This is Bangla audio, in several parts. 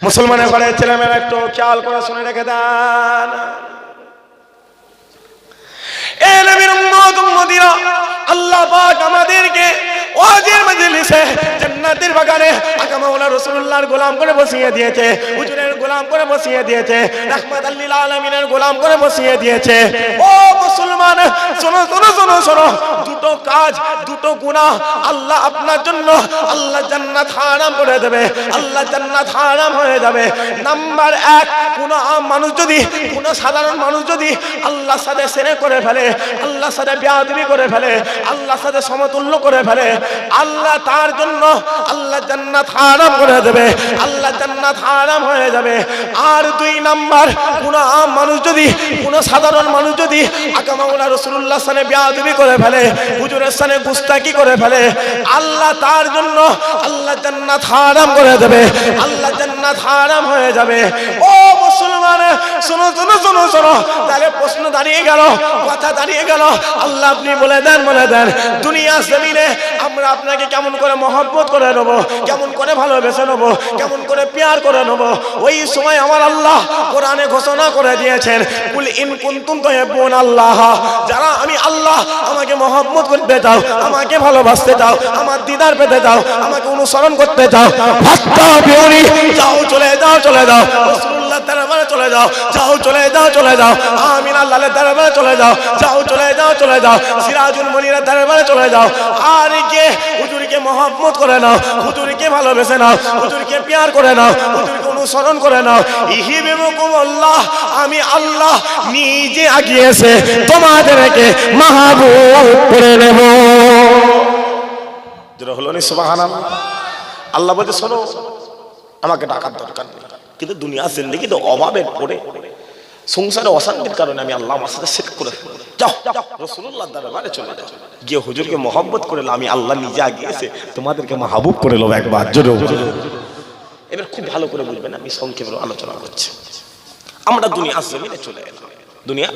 মুসলমানের ঘরে ছেলেমেয়েরা একটু খেয়াল করে শুনে রেখে দেন। এ নবীর উম্মত উম্মতিরা, আল্লাহ পাক আমাদেরকে ওয়াজের মজলিসে জান্নাতের বাগানে আকা মাওলানা রাসূলুল্লাহর গোলাম করে বসিয়ে দিয়েছে, হুজুরের গোলাম করে বসিয়ে দিয়েছে, রাহমাতাল লিল আলামিনের গোলাম করে বসিয়ে দিয়েছে। ও মুসলমান, শোনো শোনো শোনো শোনো, দুটো কাজ, দুটো গুনাহ আল্লাহ আপনার জন্য আল্লাহ জান্নাত হারাম করে দেবে, আল্লাহ জান্নাত হারাম হয়ে যাবে। নাম্বার 1, কোন মানুষ যদি, কোন সাধারণ মানুষ যদি আল্লাহর সাথে শিরক করে ফেলে, আল্লাহর সাথে বেয়াদবি করে ফেলে, আল্লাহর সাথে সমতুল্য করে ফেলে, আল্লাহ তার জন্য আল্লাহ জান্নাত হারাম করে দেবে, আল্লাহ জান্নাত হারাম হয়ে যাবে। আর 2 নাম্বার, কোন মানুষ যদি, কোন সাধারণ মানুষ যদি আকা মাওলানা রাসূলুল্লাহর সাথে বেয়াদবি করে ফেলে, হুজুরের সাথে গুস্তাকি করে ফেলে, আল্লাহ তার জন্য আল্লাহ জান্নাত হারাম করে দেবে, আল্লাহ জান্নাত হারাম হয়ে যাবে। ও মুসলমান, শোনো শোনো শোনো শোনো, তাহলে প্রশ্ন দাঁড়িয়ে গেল, কথা দাঁড়িয়ে গেল, আল্লাহ আপনি বলে দেন, বলে দেন, দুনিয়া জমিনে আমরা আপনাকে কেমন করে মহব্বত করে নেব, কেমন করে ভালোবেসে নেব, কেমন করে প্যার করে নেব? ওই সময় আমার আল্লাহ কোরআনে ঘোষণা করে দিয়েছেন, কুল ইন কুনতুম তুহিব্বুনা আল্লাহ, যারা আমি আল্লাহ আমাকে মহব্বত করতে চাও, আমাকে ভালোবাসতে চাও, আমার দিদার পেতে চাও, আমাকে অনুসরণ করতে চাও, ফাত্তাবিউনি, যাও চলে যাও, চলে যাও রাসূলুল্লাহ দরবারে চলে যাও, যাও চলে যাও, চলে যাও আমিন আল্লাহর দরবারে চলে যাও, যাও চলে যাও, চলে যাও সিরাজুল মুনিরের দরবারে চলে যাও। আর কে হুজুরকে মহব্বত করে নাও, হুজুরকে ভালোবেসে নাও, হুজুরকে প্যার করে নাও, হুজুরকে অনুসরণ করে নাও। ইহিবিকুম আল্লাহ, আমি আল্লাহ নিজে আগিয়ে এসে তোমাদেরকে মাহবুব করে নেব। যেটা হলো নি সুবহানাল্লাহ। আল্লাহ বলতে শোনো, আমাকে ডাকার দরকার নেই, কিন্তু দুনিয়া জিন্দেগিতে অভাবের পড়ে, সংসারে অশান্তির কারণে আমি আল্লাহ আমার সাথে শিরক করে ফেলেছি। যাও রাসূলুল্লাহর দরবারে চলে যাও, গিয়ে হুজুরকে মহব্বত করে আমি আল্লাহ নিজে আগিয়ে এসে তোমাদেরকে মাহবুব করে নেব একবার জোরে। এবার খুব ভালো করে বুঝবেন, আমি সংক্ষেপে আলোচনা করছি। আমরা দুনিয়া জমিনে চলে এলাম, দুনিয়া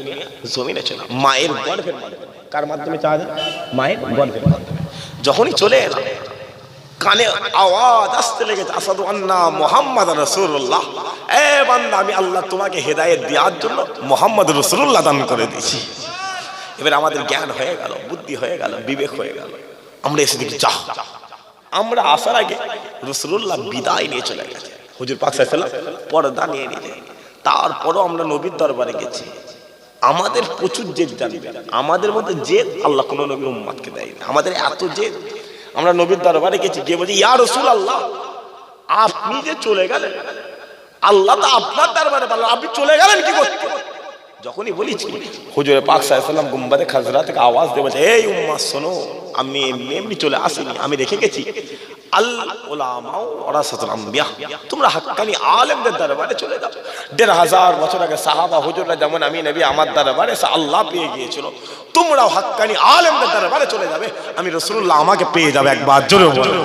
জমিনে চলে মায়ের গর্ভের মাধ্যমে। কার মাধ্যমে চাওয়া যায়? মায়ের গর্ভের মাধ্যমে। যখনই চলে এলাম, কানে আওয়াজ আসতে লেগেছে, আসাদু আন্না মুহাম্মাদ রাসূলুল্লাহ। এ বান্দা, আমি আল্লাহ তোমাকে হেদায়েত দেওয়ার জন্য মুহাম্মদ রাসূলুল্লাহ দান করে দিয়েছি। এবার আমাদের জ্ঞান হয়ে গেল, বুদ্ধি হয়ে গেল, বিবেক হয়ে গেল, আমরা এসে দেখি যা, আমরা আসার আগে রাসূলুল্লাহ বিদায় নিয়ে চলে গেছে, হুজুর পাক সাল্লাল্লাহু আলাইহি ওয়াসাল্লাম পর্দা নিয়ে নিয়ে। তারপরও আমরা নবীর দরবারে গেছি, আমাদের প্রচুর জেদ জানবে, আমাদের মধ্যে জেদ আল্লাহ কোনো নবীর উম্মতকে দেয়নি। আমাদের এত জেদ, আমরা নবীর দরবারে গেছি, গিয়ে বলছি ইয়া রাসূলুল্লাহ, আপনি যে চলে গেলেন, আল্লাহ তো আপনার দরবারে বললেন, আপনি চলে গেলেন কি করতে? যখনই বলেছি, হুজুরে পাক সাল্লাল্লাহু আলাইহি ওয়াসাল্লাম গুম্বাদে খাজরা থেকে আওয়াজ দিয়ে বলছে, এই উম্মাহ শোনো, আমি এমনি এমনি চলে আসিনি, আমি রেখে গেছি আল উলামা ওয়ারাসাতুল আম্বিয়া, তোমরা হাক্কানি আলেমদের দরবারে চলে যাও। ১৫০০ বছর আগে সাহাবা হুজুররা যেমন আমি নবী আমার দরবারে এসে আল্লাহ পেয়ে গিয়েছিল, তোমরাও হাক্কানি আলেমদের দরবারে চলে যাবে, আমি রাসূলুল্লাহ আমাকে পেয়ে যাবে একবার জোরে বলো।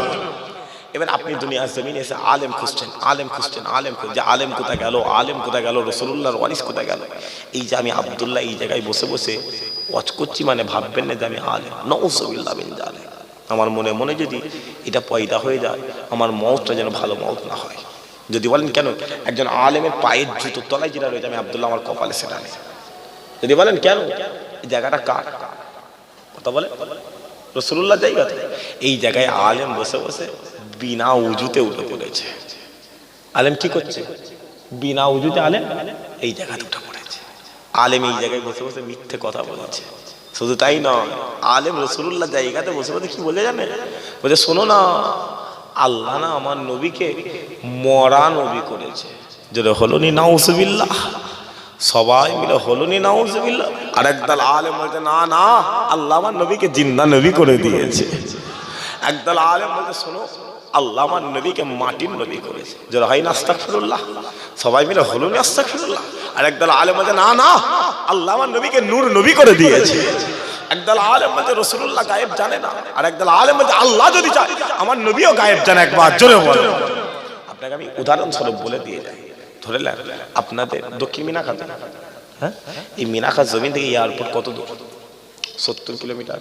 এবার আপনি দুনিয়ার জমিনে এসে আলেম খুঁজছেন, আলেম খুঁজছেন, আলেম খুঁজছে, আলেম কোথায় গেল, আলেম কোথায় গেল, রাসূলুল্লাহর ওয়ারিস কোথায় গেল? এই যে আমি আব্দুল্লাহ এই জায়গায় বসে বসে ওয়াজ করছি, মানে ভাববেন না যে আমি আলেম, নাউযুবিল্লাহ মিন যালিক। আমার মনে মনে যদি এটা পয়দা হয়ে যায়, আমার মওতটা যেন ভালো মওত না হয়। যদি বলেন কেন, একজন আলেমের পায়ের জুতোর তলায় যেটা রয়েছে আমি আব্দুল্লাহ, আমার কপালে সেটা নেই। যদি বলেন কেন, এই জায়গাটা কার? কথা বলে রাসূলুল্লাহ জায়গা, এই জায়গায় আলেম বসে বসে বিনা উজুতে উঠে পড়েছে। আলেম কি করছে? বিনা উজুতে আলেম এই জায়গাতে উঠে পড়েছে। আলেম এই জায়গায় বসে বসে মিথ্যে কথা বলছে। শুধু তাই নয়, আলেম রাসূলুল্লাহ জায়গাতে বসে বসে কি বলে জানে? বলে শোনো না, আল্লাহ না আমার নবীকে মরা নবী করেছে। যেটা হলো নি নাউযুবিল্লাহ, সবাই মিলে হলো নি নাউযুবিল্লাহ। আর একদল আলেম বলছে না না, আল্লাহ আমার নবীকে জিন্দা নবী করে দিয়েছে। একদল আলেম বলছে শোনো, আল্লাহ আমার নবীকে মাটির নবী করেছে। যারা হয় না আস্তাগফিরুল্লাহ, সবাই মিলে হলো নি আস্তাগফিরুল্লাহ। আর একদল আলেম বলছে না না, আল্লাহ আমার নবীকে নূর নবী করে দিয়েছে। একদল আলেম বলছে রাসূলুল্লাহ গায়েব জানে না। আর একদল আলেম বলছে আল্লাহ যদি চায় আমার নবীও গায়েব জানে, একবার জোরে বলো। আপনাকে আমি উদাহরণস্বরূপ বলে দিয়ে যাই, ধরে নেন আপনাদের দক্ষিণ মিনাখাতে, হ্যাঁ, এই মিনাখা জমিন থেকে এয়ারপোর্ট কত দূর? 70 কিলোমিটার,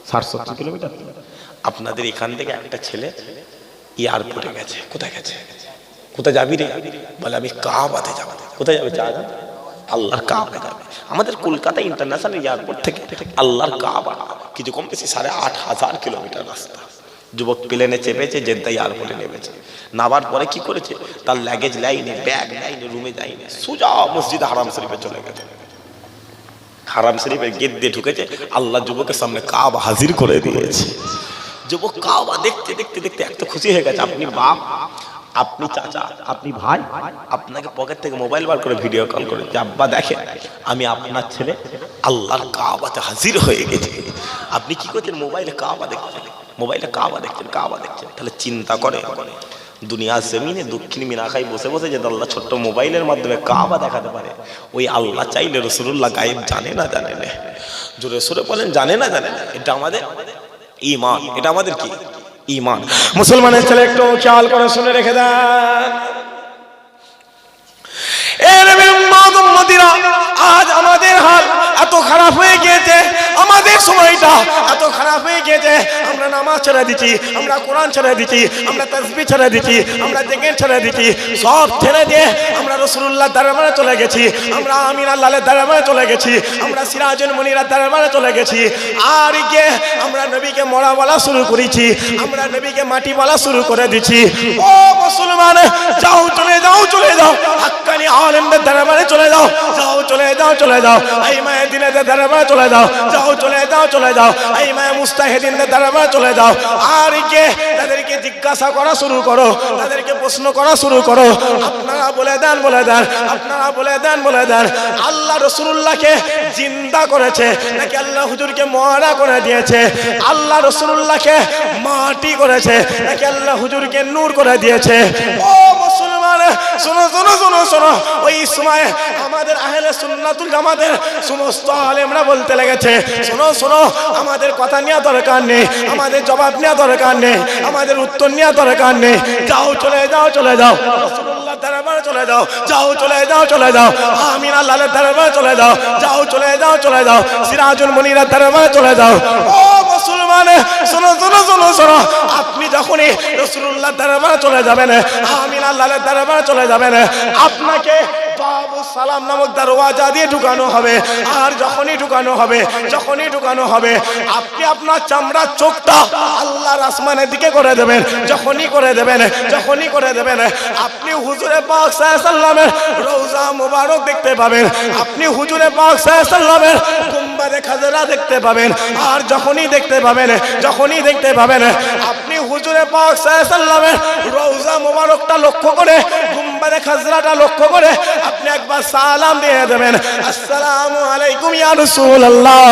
60-70 কিলোমিটার। আপনাদের এখান থেকে একটা ছেলে এয়ারপোর্টে গেছে, কোথায় গেছে? কোথায় যাবি রে? বলে আমি কাবাতে যাবো। কোথায় যাবে? আল্লাহর কাবা যাবে। আমাদের কলকাতা ইন্টারন্যাশনাল এয়ারপোর্ট থেকে আল্লাহর কাবা কিছু কম বেশি 8,500 কিলোমিটার রাস্তা। যুবক প্লেনে চেপেছে, জেদ্দা এয়ারপোর্টে নেমেছে। নামার পরে কি করেছে? তার লাগেজ লাইনে, ব্যাগ লাইনে, রুমে যায়নি, সোজা মসজিদ হারাম শরীফে চলে গেছে। হারাম শরীফের গেট দিয়ে ঢুকেছে, আল্লাহ যুবকের সামনে কাবা হাজির করে দিয়েছে। যুবক কাবা দেখতে দেখতে দেখতে এত খুশি হয়ে গেছে। আপনি বাপ, আপনি চাচা, আপনি ভাই, আপনাকে পকেট থেকে মোবাইল বার করে ভিডিও কল করে যে আব্বা দেখেন আমি আপনার ছেলে আল্লাহর কাবাতে হাজির হয়ে গেছে। আপনি কি করছেন? মোবাইলে কাবা দেখছেন, মোবাইলে কাবা দেখছেন, কাবা দেখছেন। তাহলে চিন্তা করে দুনিয়ার জমিনে দক্ষিণ মিনাখায় বসে বসে যে আল্লাহ ছোট্ট মোবাইলের মাধ্যমে কাবা দেখাতে পারে, ওই আল্লাহ চাইলে রাসূলুল্লাহ গায়েব জানে না জানে না? জোরে সোরে বলেন জানে না জানে না? এটা আমাদের ঈমান, এটা আমাদের কি ঈমান। মুসলমানের ছেলে একটু খেয়াল করে শুনে রেখে দেন। আজ আমাদের হাল এত খারাপ হয়ে গিয়েছে, আমাদের সময়টা এত খারাপ হয়ে গিয়েছে, আমরা নামাজ ছেড়ে দিচ্ছি, আমরা কোরআন ছেড়ে দিচ্ছি, আমরা তাসবিহ ছেড়ে দিচ্ছি, আমরা জিকির ছেড়ে দিচ্ছি, সব ছেড়ে দিয়ে আমরা রাসূলুল্লাহর দরবারে চলে গেছি, আমরা আমিন আল্লাহর দরবারে চলে গেছি, আমরা সিরাজুল মুনিরের দরবারে চলে গেছি। আর গিয়ে আমরা নবীকে মরা বলা শুরু করেছি, আমরা নবীকে মাটি বলা শুরু করে দিচ্ছি। ও মুসলমান, যাও চলে যাও, চলে যাও হাক্কানি আলেমদের দরবারে চলে যাও, যাও চলে যাও, চলে যাও আইমায়ে দ্বীনের দরবারে চলে যাও, যাও চলে যাও, চলে যাও আইমায়ে মুস্তাহিদিনদের দরবারে চলে যাও। আর কে তাদেরকে জিজ্ঞাসা করা শুরু করো, তাদেরকে প্রশ্ন করা শুরু করো। আপনারা বলে দেন, বলে দেন, আপনারা বলে দেন, বলে দেন, আল্লাহ রাসূলুল্লাহকে জিন্দা করেছে নাকি আল্লাহ হুজুরকে মরা করে দিয়েছে? আল্লাহ রাসূলুল্লাহকে মাটি করেছে নাকি আল্লাহ হুজুরকে নূর করে দিয়েছে? ও মুসলমান, শোনো শোনো শোনো শোনো, ওই সময় আমাদের আহলে সুন্নাতুল জামাতের সমস্ত আলেমরা বলতে লেগেছে, শোনো শোনো, আমাদের কথা নেওয়া দরকার নেই, আমাদের জবাব নেওয়া দরকার নেই, আমাদের উত্তর নেওয়া দরকার নেই, যাও চলে যাও, চলে যাও রাসূলুল্লাহর দরবারে চলে যাও, যাও চলে যাও, চলে যাও আমিন আল্লাহর দরবারে চলে যাও, যাও চলে যাও, চলে যাও সিরাজুল মুনিরের দরবারে চলে যাও। ও মুসলমান, শোনো শোনো শোনো শোনো, আপনি যখনই রাসূলুল্লাহর দরবারে চলে যাবেন, আমিন আল্লাহর দরবারে চলে যাবেন, আপনাকে বাবু সালাম নামক দরওয়াজা দিয়ে ঢুকানো হবে। আর যখনই ঢুকানো হবে, যখনই ঢুকানো হবে, আপনি আপনার চামড়ার চোখটা আল্লাহর আসমানের দিকে করে দেবেন। যখনই করে দেবেন, যখনই করে দেবেন, আপনি হুজুরে পাক সাল্লাল্লাহু আলাইহি ওয়াসাল্লামের রওজা মুবারক দেখতে পাবেন, আপনি হুজুরে পাক সাল্লাল্লাহু আলাইহি ওয়াসাল্লামের গুম্বাদে খাজরা দেখতে পাবেন। আর যখনই দেখতে পাবেন, যখনই দেখতে পাবেন, আপনি হুজুরে পাক সাল্লাল্লাহু আলাইহি ওয়াসাল্লামের রওজা মুবারকটা লক্ষ্য করে, গুম্বাদে খাজরাটা লক্ষ্য করে আপনি একবার সালাম দিয়ে দেবেন, আসসালামু আলাইকুম ইয়া রাসূলুল্লাহ,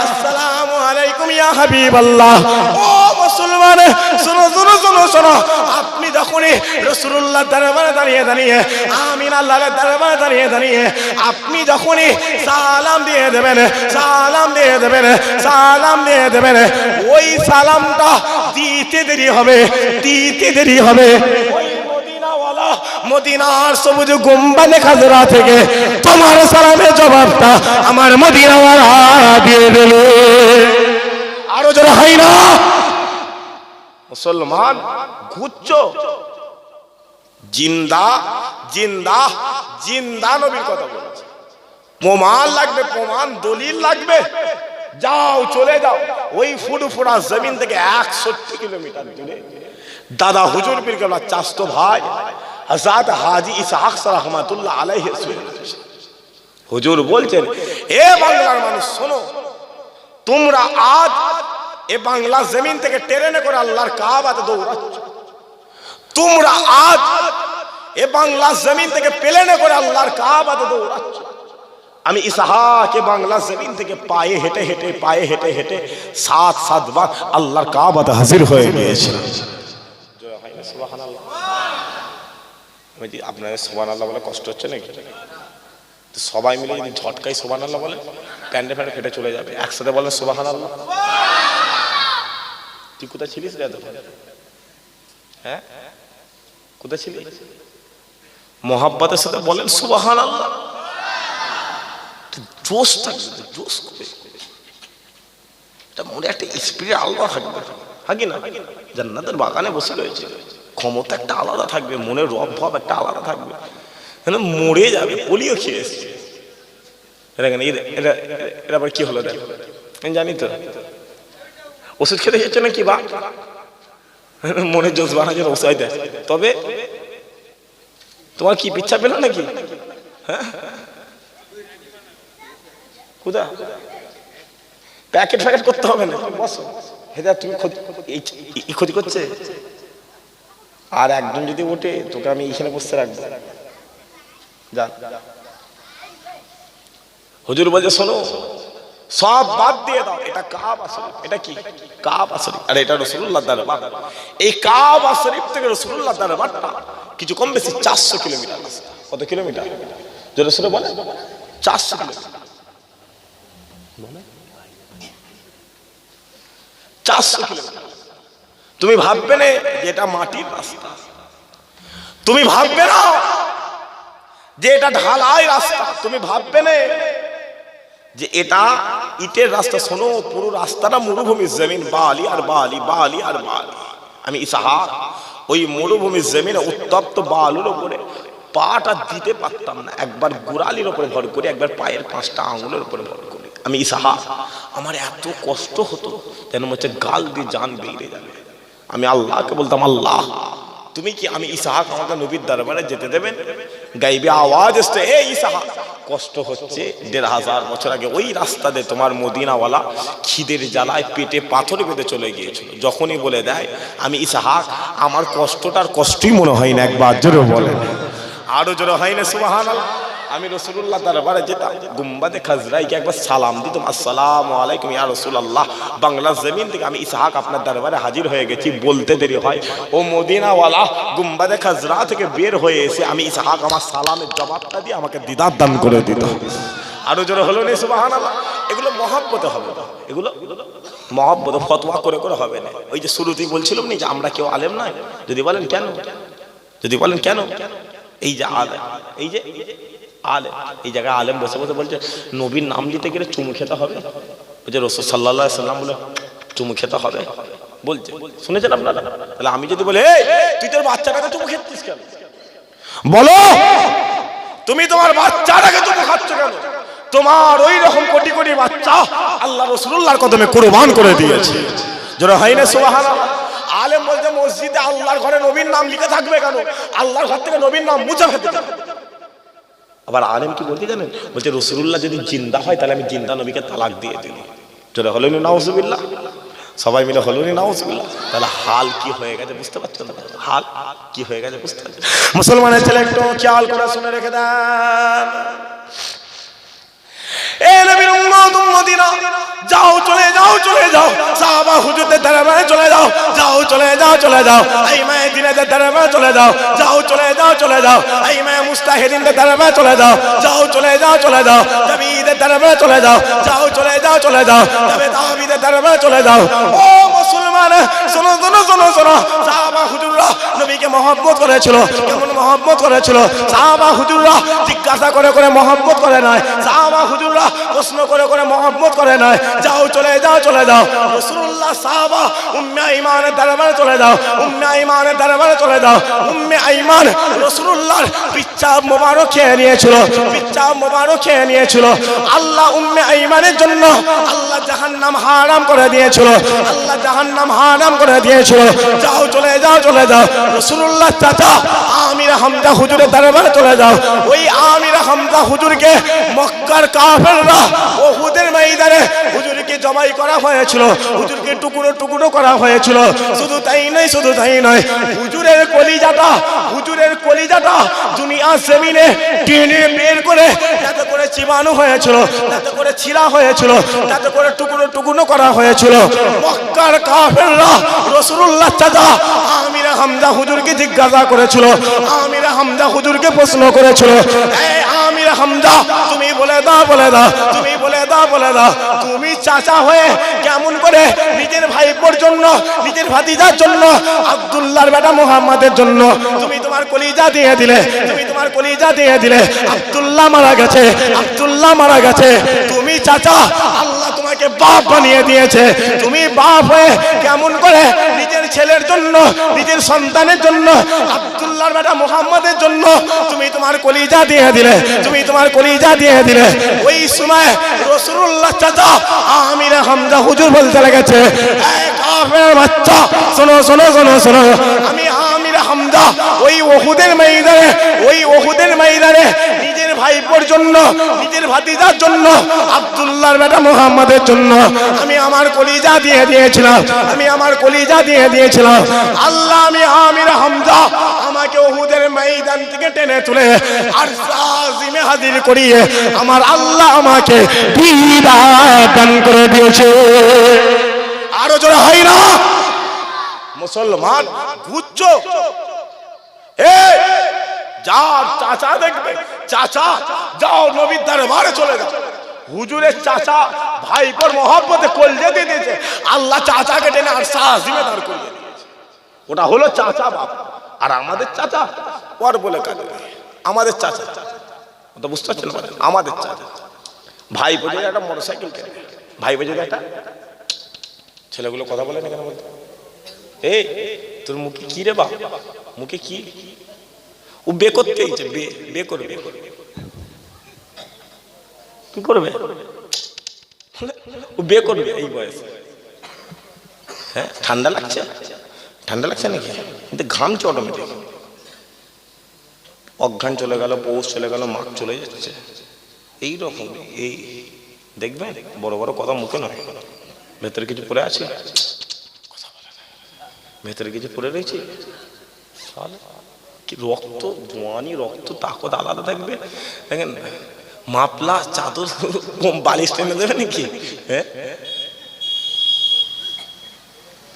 আসসালামু আলাইকুম ইয়া হাবিবাল্লাহ। ও মুসলমান, শোনো শোনো শোনো শোনো, আপনি যখনই রাসূলুল্লাহর দরবারে দাঁড়িয়ে দাঁড়িয়ে, আমিন আল্লাহর দরবারে দাঁড়িয়ে দাঁড়িয়ে আপনি যখনই সালাম দিয়ে দেবেন, সালাম দিয়ে দেবেন, সালাম দিয়ে দেবেন, ওই সালামটা দিতে দেরি হবে, দিতে দেরি হবে। ওই মদিনার সবুজ গুম্বাদে খাজরা থেকে তোমার সালামের জবাবটা আমার মদিনাওয়ালা দিয়ে দেবে। আরো জোরে হয় না? মুসলমান ঘুরছো, জিন্দা জিন্দা জিন্দা নবীর কথা বলছে। প্রমাণ লাগবে, প্রমাণ দলিল লাগবে, যাও চলে যাও ওই ফুরফুরা জমিন থেকে 61 কিলোমিটার দূরে দাদা হুজুর পীর কেবলা চাচতো ভাই হযরত হাজী ইসহাক রাহমাতুল্লাহ আলাইহি হুজুর বলছেন, এ বাংলার মানুষ শোনো, তোমরা আজ এ বাংলা জমিন থেকে ট্রেনে করে আল্লাহর কাবাতে দৌড়াচ্ছ, তোমরা আজ এ বাংলা জমিন থেকে প্লেনে করে আল্লাহর কাবাতে দৌড়াচ্ছ। আমি ইসহাক বাংলা জমিন থেকে পায়ে হেঁটে হেঁটে, পায়ে হেঁটে হেঁটে 7 বার আল্লাহর কাবাতে হাজির হয়ে গিয়েছিলাম। সুবহানাল্লাহ। আপনাদের সুবহানাল্লাহ বলে কষ্ট হচ্ছে নাকি? সবাই মিলে যদি ঝটকাই সুবহানাল্লাহ বলে, প্যান্ডে ফ্যান্ডে ফেটে চলে যাবে। একসাথে বলেন সুবহানাল্লাহ। তুই কোথায় ছিলিস রে এতক্ষণ? হ্যাঁ, কোথায় ছিলিস? মোহাব্বতের সাথে বলেন সুবহানাল্লাহ। জোশ থাকবে, জোশ করে এটা মনে একটা স্পিরিট আল্লাহ থাকবে। হাকি না? জান্নাতের বাগানে বসে রয়েছে, ক্ষমতা একটা আলাদা থাকবে, মনের রব ভাব একটা আলাদা থাকবে, মরে যাবে, পোলিও খেয়ে এসছে। এরা আবার কি হলো আমি জানি তো, ওষুধ খেতে যাচ্ছে না কি বা মনের জোশ বানার জন্য ওষুধ দেয়। তবে তোমার কি পিচ্ছা পেল নাকি? হ্যাঁ, কোথা প্যাকেট ফ্যাকেট করতে হবে না, বসো। হেদায়েত তুমি ক্ষতি করছে। আর একজন যদি ওঠে তোকে আমি এইখানে বসতে রাখবো। যা, হুজুর বলছে শোনো, সব বাদ দিয়ে দাও, এটা কাবা শরীফ। এটা কি? কাবা শরীফ। আর এটা রাসূলুল্লাহর দরবার। এই কাবা শরীফ থেকে রাসূলুল্লাহর দরবারটা কিছু কম বেশি 400 কিলোমিটার। কত কিলোমিটার? যে রাসূল বলে 400 কিলোমিটার। 400 কিলোমিটার। তুমি ভাববে না যে এটা মাটির রাস্তা, তুমি ভাববে না যে এটা ঢালাই রাস্তা, তুমি ভাববে না যে এটা ইটের রাস্তা। শোনো, পুরো রাস্তাটা মরুভূমির জমিন, বালি আর বালি, বালি আর বালি। আমি ইসহাক ওই মরুভূমির জমিনে উত্তপ্ত বালুর উপরে পাটা দিতে পারতাম না, একবার গোড়ালির উপরে ভর করে, একবার পায়ের 5টা আঙুলের উপরে ভর করে। আমি ইসহাক, আমার এত কষ্ট হতো যেন হচ্ছে গাল দিয়ে জান বেরিয়ে যাবে। আমি আল্লাহকে বলতাম, আল্লাহ তুমি কি আমি ইসহাক আমাকে নবীর দরবারে যেতে দেবেন? গাইবে আওয়াজ আসছে, এই ইসহাক কষ্ট হচ্ছে। 1500 বছর আগে ওই রাস্তা দিয়ে তোমার মদিনাওয়ালা খিদের জ্বালায় পেটে পাথর বেঁধে চলে গিয়েছিল। যখনই বলে দেয় আমি ইসহাক, আমার কষ্টটার কষ্টই মনে হয় না। একবার জোরে বলেন, আরো জোরে হয় না সুবহানাল্লাহ। আমি রাসূলুল্লাহ দরবারে যেতাম, গুম্বাদে খাজরাইকে একবার সালাম দিতাম, আসসালামু আলাইকুম ইয়া রাসূলুল্লাহ, বাংলার জমিন থেকে আমি ইসহাক আপনার দরবারে হাজির হয়ে গেছি। বলতে দেরি হয়, ও মদিনাওয়ালা গুম্বাদে খাজরা থেকে বের হয়ে এসে আমি ইসহাক আমার সালামের জবাবটা দিয়ে আমাকে দিদার দান করে দিত। আরো জোরে হলো না সুবহানাল্লাহ। এগুলো মহব্বতে হবে, এগুলো মহব্বত, ফতোয়া করে করে হবে না। ওই যে শুরুতেই বলছিলাম না যে আমরা কেউ আলেম নয়। যদি বলেন কেন, যদি বলেন কেন, এই যে আলেম, এই যে আলেম, এই জায়গায় আলেম বসে বসে বলছে নবীর নাম নিতে গেলে চুমু খেতে হবে। বলছে রাসূল সাল্লাল্লাহু আলাইহি সাল্লাম বলে চুমু খেতে হবে বলছে, শুনেছেন আপনারা? তাহলে আমি যদি বলি এই তুই তোর বাচ্চাটাকে চুমু খেতিস কেন, বলো তুমি তোমার বাচ্চাটাকে চুমু খাচ্ছ কেন? তোমার ওই রকম কোটি কোটি বাচ্চা আল্লাহ রাসূলুল্লাহর কদমে কুরবান করে দিয়েছে। যারা হয় না সুবহানাল্লাহ। আলেম বলছে মসজিদে আল্লাহর ঘরে নবীর নাম লিখে থাকবে কেন? আল্লাহর ঘর থেকে নবীর নাম মুছে ফেলতে হবে। আবার আলেম কি বলতে জানেন? বলছে রাসূলুল্লাহ যদি জিন্দা হয় তাহলে আমি জিন্দা নবীকে তালাক দিয়ে দিই। যারা হলো না নাউজুবিল্লাহ, সবাই মিলে হলো না নাউজুবিল্লাহ। তাহলে হাল কি হয়ে গেছে বুঝতে পারছেন? হাল কি হয়ে গেছে বুঝতে পারছেন? মুসলমানের ছেলে একটু খেয়াল করে শুনে রেখে দেন। এ নবীর উম্মত উম্মতিরা, যাও চলে যাও, চলে যাও সাহাবা হুজুরদের দরবারে চলে যাও, যাও চলে যাও, চলে যাও এই মুহাদ্দিসদের দরবারে চলে যাও, যাও চলে যাও, চলে যাও এই মুস্তাহিদিনদের দরবারে চলে যাও, যাও চলে যাও, চলে যাও তাবিঈদের দরবারে চলে যাও, যাও চলে যাও, চলে যাও তবে তাবিঈদের দরবারে চলে যাও। ও মুসলমান, শোনো শোনো শোনো শোনো, সাহাবা হুজুররা নবীকে মহব্বত করেছিল। কেমন মহব্বত করেছিল? সাহাবা হুজুররা জিজ্ঞাসা করে করে মহব্বত করে নাই, সাহাবা হুজুররা প্রশ্ন করে করে মহব্বত করে নাই। যাও চলে যাও, চলে যাও রাসূলুল্লাহ সাহাবা উম্মে আইমানের দরবারে চলে যাও, উম্মে আইমানের দরবারে চলে যাও। উম্মে আইমান রাসূলুল্লাহর পিচ্চাব মোবারক খেয়ে নিয়েছিল, পিচ্চাব মোবারক খেয়ে নিয়েছিল। আল্লাহ উম্মে আইমানের জন্য আল্লাহ জাহান্নাম হারাম করে দিয়েছিল, আল্লাহ জাহান্নাম হারাম করে দিয়েছিল। যাও চলে যাও, চলে যাও রাসূলুল্লাহ চাচা আমির হামজা হুজুরের দরবারে চলে যাও। ওই আমির হামজা হুজুরকে মক্কার কাফেররা উহুদের ময়দানে হুজুরকে জবাই করা হয়েছিল, হুজুরকে টুকরো টুকরো করা হয়েছিল। শুধু তাই নয়, শুধু তাই নয়, হুজুরের কলিজাটা, হুজুরের কলিজাটা দুনিয়া জমিনে টেনে বের করে যাতে করে চিবানো হয়েছিল, যাতে করে ছিঁড়া হয়েছিল, যাতে করে টুকরো টুকরো করা হয়েছিল। মক্কার কাফেররা রাসূলুল্লাহ চাচা আমির হামজা হুজুরকে জিজ্ঞাসা করেছিল, আমির হামজা হুজুরকে প্রশ্ন করেছিল, এই আমির হামজা তুমি বলে দাও, বলে দাও, তুমি বলে দাও, বলে দাও তুমি চাচা হয়ে কেমন করে নিজের ভাইপোর জন্য, নিজের ভাতিজার জন্য, আব্দুল্লাহর বেটা মুহাম্মাদের জন্য তুমি তোমার কলিজা দিয়ে দিলে, তুমি তোমার কলিজা দিয়ে দিলে। আব্দুল্লাহ মারা গেছে, আব্দুল্লাহ মারা গেছে, তুমি চাচা আল্লাহ তোমাকে আমাকে বাপ বানিয়ে দিয়েছে। তুমি বাপ হয়ে কেমন করে নিজের ছেলের জন্য, নিজের সন্তানের জন্য, আব্দুল্লাহর বেটা মুহাম্মাদের জন্য তুমি তোমার কলিজা দিয়ে দিলে, তুমি তোমার কলিজা দিয়ে দিলে। ওই সময় রাসূলুল্লাহ চাচা আমির হামজা হুজুর বলতে লেগেছে, এই কাফের বাচ্চা, শোনো শোনো শোনো শোনো, আমি আমির হামজা ওই ওহুদের ময়দানে, ওই ওহুদের ময়দানে নিজের ভাইপোর জন্য, নিজের ভাতিজার জন্য, আব্দুল্লাহর বেটা মুহাম্মাদের জন্য আমি আমার কলিজা দিয়ে দিয়েছিলাম, আমি আমার কলিজা দিয়ে দিয়েছিলাম। আল্লাহ আমি আমির হামজা আমাকে ওহুদের ময়দান থেকে টেনে তুলে আর আজিমে হাজির করিয়ে আমার আল্লাহ আমাকে বিদাত দান করে দিয়েছে। আরো জোরে হয় না? মুসলমান বুঝছো? এই যার চাচা দেখবে, চাচা যাও নবীর দরবারে চলে যাও। হুজুরের চাচা ভাইপোর মহব্বতে কলজে দিয়ে দিয়েছে, আল্লাহ চাচাকে টেনে আর আজিমে দাঁড় করিয়ে দিয়েছে। ওটা হলো চাচা বাপ। আর আমাদের চাচা পর বলে কাজে, আমাদের চাচা, ওটা বুঝতে পারছেন? আমাদের চাচা ভাইপো যদি একটা মোটরসাইকেল কেনে, ভাইপো যদি একটা, ছেলেগুলো কথা বলে না কেন বলতে? এই তোর মুখে কি রে বাপ, মুখে কি? ও বে করতে ইচ্ছে, বে করবে, কি করবে? ও বে করবে এই বয়সে। হ্যাঁ, ঠান্ডা লাগছে, ঠান্ডা লাগছে নাকি? কিন্তু ঘামছে অটোমেটিক। অজ্ঞান চলে গেল, পৌষ চলে গেল, মাঘ চলে যাচ্ছে। এইরকম এই দেখবেন বড় বড় কথা মুখে নয়, ভেতরে কিছু পড়ে আছে, ভেতরে কিছু পড়ে রয়েছে। কি রক্ত, জোয়ানি রক্ত, তাকত আলাদা থাকবে। দেখেন মাপলা চাদর বালিশ টেনে দেবে নাকি? হ্যাঁ,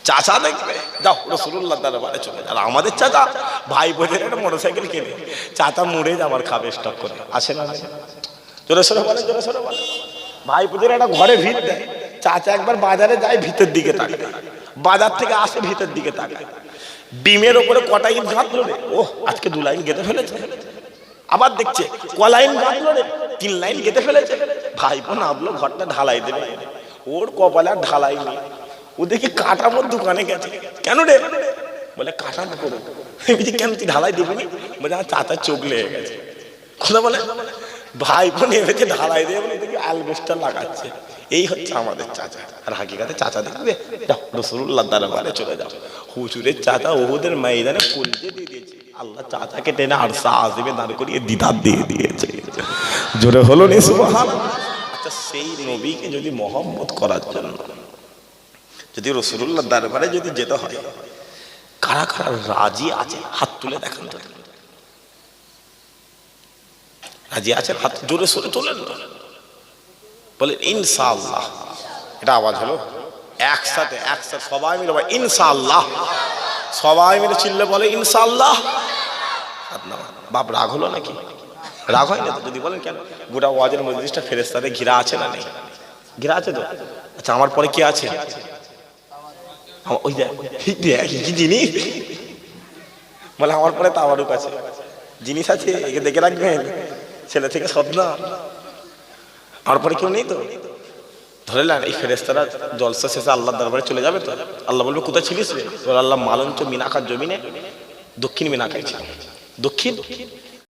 চাচা দেখবে, যাও রাসূলুল্লাহর দরবারে চলে যাও। আর আমাদের চাচা ভাই বোনের একটা মোটরসাইকেল কিনে চাচা মুড়ে যাবার খাবে স্টক করে, আসে না? জোরে সোরে বলে, জোরে সোরে বলে। ভাই বোনের একটা ঘরে ভিড় দেয়, চাচা একবার বাজারে যায়, ভিতর দিকে তাকায়, বাজার থেকে আসে ভিতর দিকে তাকায়, ডিমের ওপরে কটা ইট গাঁথলো রে, ও আজকে 2 লাইন গেঁথে ফেলেছে। আবার দেখছে ক লাইন গাঁথলো রে, 3 লাইন গেঁথে ফেলেছে। ভাইপো নামলো ঘরটা ঢালাই দেবে, ওর কপালে আর ঢালাই নেই। ও দেখি কাটামোর দোকানে গেছে, কেন রে? বলে কাটামো করো। কেন তুই ঢালাই দিবি? বলে আমার চাচার চোখ লেগে গেছে। কথা বলে ভাইপো নেমেছে ঢালাই দিয়ে, বলে দেখি অ্যালবেস্টার লাগাচ্ছে। এই হচ্ছে আমাদের চাচা। আর হাকিকাতে চাচা দেখবে, যাও রাসূলুল্লাহর দরবারে চলে যাও। হুজুরের চাচা ওহুদের ময়দানে কলজে দিয়ে দিয়েছে, আল্লাহ চাচাকে টেনে আরশে আজিমে দাঁড় করিয়ে দিদার দিয়ে দিয়েছে। জোরে হলো নি সুবহানাল্লাহ? আচ্ছা, সেই নবীকে যদি মহব্বত করার জন্য যদি রাসূলুল্লাহর দরবারে যদি যেতে হয়, কারা কারা রাজি আছে হাত তুলে দেখান তো। রাজি আছে? হাত জোরে সোরে তোলেন না, বলে ইনশাআল্লাহ। এটা আওয়াজ হলো একসাথে, একসাথে সবাই মিলে বলে ইনশাআল্লাহ। সবাই মিলে চিল্লে বলে ইনশাআল্লাহ। বাপ রাগ হলো নাকি? রাগ হয় না তো? যদি বলেন কেন, গোটা ওয়াজের মজলিসটা ফেরেশতাদের ঘিরা আছে না নেই? ঘিরা আছে তো। আচ্ছা, আমার পরে কে আছে? ওই দেখ কি জিনিস, বলে আমার পরে তাওয়ারুক আছে, জিনিস আছে, একে দেখে রাখবেন, ছেলে থেকে সদনা। আমার পরে কেউ নেই তো? ধরে নেন এই ফেরেশতারা জলসা শেষে আল্লাহর দরবারে চলে যাবে তো। আল্লাহ বলবে কোথায় ছিলিস রে? বলে আল্লাহ মালঞ্চ মিনাকার জমিনে, দক্ষিণ মিনাকায় ছিল। দক্ষিণ